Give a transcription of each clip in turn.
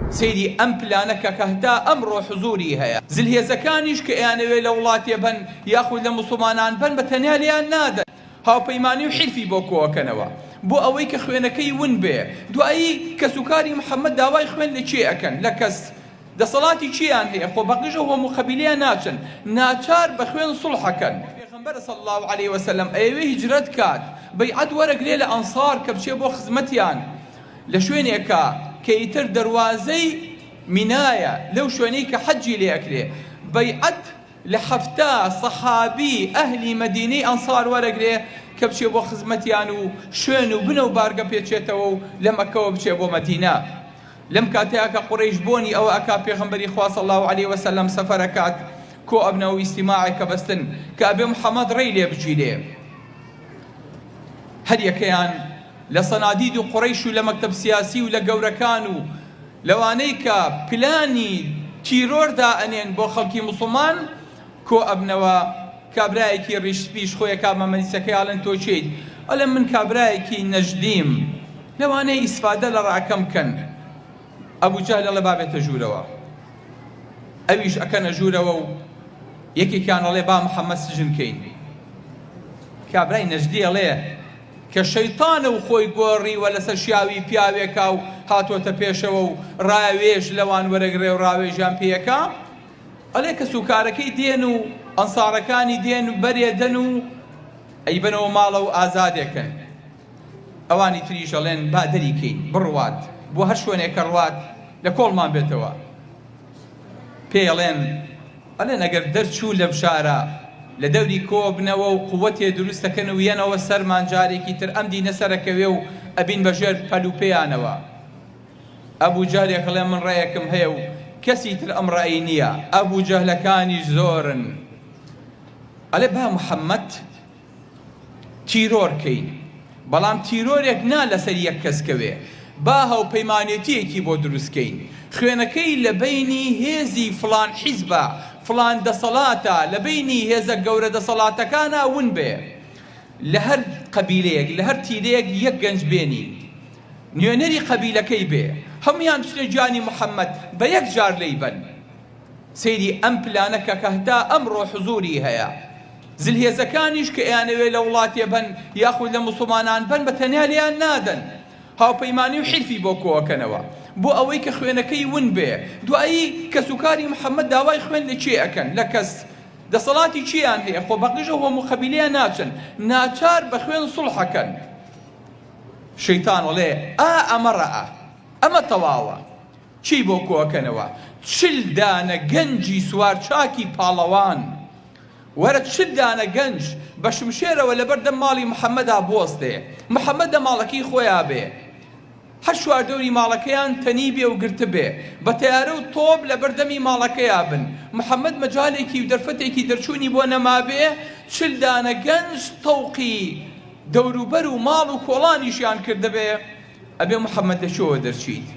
سيدي ئەم پلانەکە کە هەتا ئەمڕۆ حزوری هەیە زلهێزەکانیش کە ئەیانەوێ لە وڵاتێ بن یاخود لە موسڵمانان بن بە تەنیا لێیان نادەن هاوپەیمانی و حیلفی بۆ کۆکەنەوە بۆ ئەوەی کە خوێنەکەی ون بێ دوایی کەسوکاری محەممەد داوای خوێن لە چێ ئەکەن لە کەس دەسەڵاتی چیان هەیە خۆ بەقیژە هەموو خەبیلەیان ناچن ناچار بە خوێن سڵحەکەن پێغەمبەر صلی الله عليه وسلم ئەوێ هیجرەت کات بەیعەت وەرەگرێ لە ئەنسار کە بچێ بۆ خزمەتیان لە شوێنێکە کە ئیتر دەواازەی مینایە لەو شوێنەی کە حەجی لێ ئەکرێ بەیعەت لە حەفتا سەحابی ئەهلی مەدینەی ئەنسار وەرەگرێ کە بچێ بۆ خزمەتیان و شوێن و بنە و بارگە پێچێتەوە و لە مەکەوە بچێ بۆ مەدینە لەم کاتەیە کە قوڕیش بۆنی ئەوە ئەکا پێغەمبەری خوا صلی الله عليه وسلم سەفەرەکات کۆ ئەبنەوە ئیجتیماعی کە بەستن کە ئەبێ محەممەد ڕێی لێ بگیرێ هەر یەکەیان لە سەنادید و قوڕیش و لە مەکتەب سیاسی و لە گەورەکان و لەوانەی کە پلانی تیرۆردا ئەنێن بۆ خەڵکی موسڵمان کۆ ئەبنەوە کابرایەکی ڕیشپیش خۆی کامەمەلیسەکەی ئاڵێن تۆ چیت ئەڵێ من کابرایەکی نەژدیم لەوانەیە ئیسفادە لە ڕاکەم بکەن ئەبوو جەهل ئەڵێ بابێتە ژوورەوە ئەویش ئەکەنە ژوورەوە و یەکێکیان ئەڵێ با محەممەد سژن کەین کابرای نەژدی ئەڵێ کە شەیتانە و خۆی گۆڕیوە لەسەر شیاوی پیاوێکا و هاتۆتە پێشەوە و ڕاوێژ لەوان وەرەگرێ و ڕاوێژیان پێیەکە ئەڵێ کە سوکارەکەی دێن و ئەنسارەکانی دێن و بەرێدەن و ئەیبنەوە ماڵە و ئازادێکن ئەوانی تریش ئەڵێن با دەریکەین بڕوات بۆ هەر شوێنێکە ڕوات لە کۆڵمان بێتەوە پێی ئەڵێن ئەگەر دەرچوو لە بشارە لە دەوری کۆبنەوە و قووەتێ دروستەکەن و یەنەوە سەرمان جارێکی تر ئەم دینە سەرەکەوێ و ئەبین بەژێر پەلوپەیانەوە ئەبوو جارێک ئەڵێ من ڕێیەکم هەیە و کەسی تر ئەم ڕێی نییە ئەبوو جەهلەکانیش زۆرن ئەڵێ با محەممەد تیرۆرکەین بەڵام تیرۆرێک نا لەسەر یەک کەسکەوێ با هەوپەیمانێتیەکی بۆ دروستکەین خوێنەکەی لە بینی هێزی فڵان حیزبە فڵان دەسەڵاتە لە بینی هێزە گەورە دەسەڵاتەکانە ون بێ لە هەر قەبیلەیەک لە هەر تیرەیەک یەک گەنج بێنین نوێنەری قەبیلەکەی بێ هەمویان بچنە جوانی محەممەد بە یەک جار لێی بن سەیری ئەم پلانەکە کە هەتا ئەمڕۆ حزوری هەیە زلهێزەکانیش کە ئەیانەوێ لە وڵاتێ بن یاخود لە موسڵمانان بن بە تەنیا لێیان نادەن هاوپەیمانی و حیلفی بۆ کۆکەنەوە بۆ ئەوەی کە خوێنەکەی ون بێ دوایی کەسوکاری محەممەد داوای خوێن لە چێ ئەکەن لە کەس دەسەڵاتی چیان هەیە خۆ بەقیژە هەموو خەبیلەیان ناچن ناچار بە خوێن سڵحەکەن شەیتان ئەڵێ ئەمە ڕەئە ئەمە تەواوە چی بۆ کۆکەنەوە چل دانە گەنجی سوار چاکی پاڵەوان وەرە چل دانە گەنج بە شمشێرەوە لەبەردەم ماڵی محەممەدا بۆستێ محەممەدە ماڵەکەی خۆیان بێ هەر شواردەوری ماڵەکەیان تەنی بێ و گرتە بێ بە تەیارە و تۆب لە بەردەمی ماڵەکەیا بن محەممەد مەجالێکی و دەرفەتێکی دەرچوونی بۆ نەما بێ چل دانە گەنج تەوقی دەوروبەر و ماڵ و کۆڵانیشیان کردە بێ ئەبێ محەممەد لەشۆوە دەرچیت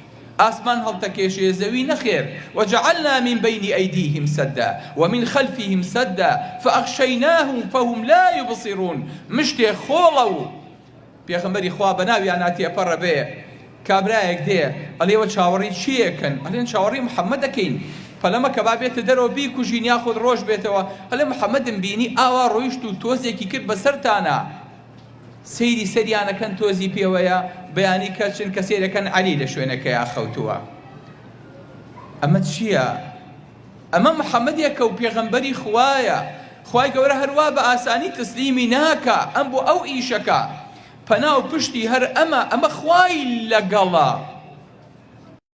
ئاسمان هەڵتەکێشێ زەوی نەخێر وجعلنا من بين أيديهم سدا ومن خلفهم سدا فأغشيناهم فهم لا يبصرون مشتێ خۆڵە و پێغەمبەری خوا بەناویان ناتێپەڕە بێ کابرایەک دێ ئەڵێوە چاوەڕی چیەکەن ئەڵێن چاوەڕی محەممەد دەکەین پەلەمە کە با بێتە دەرەوە بیکوژین یاخود ڕۆژ بێتەوە ئەڵێ محەممەدم بینی ئاوا ڕۆیشت و تۆزێکی کرد بەسەرتانە سەیری سەریانەکەن تۆزی پێوەیە بەیانی کەچن کە سێرەکەن عەلی لە شوێنەکەیە خەوتووە ئەمە چییە؟ ئەمە محەممەدێکە و پێغەمبەری خوایە خوای گەورە هەروە بە ئاسانی تسلیمی ناکە ئەم بۆ ئەو ئیشەکە پەنا و پشتی هەر ئەمە خوای لەگەڵە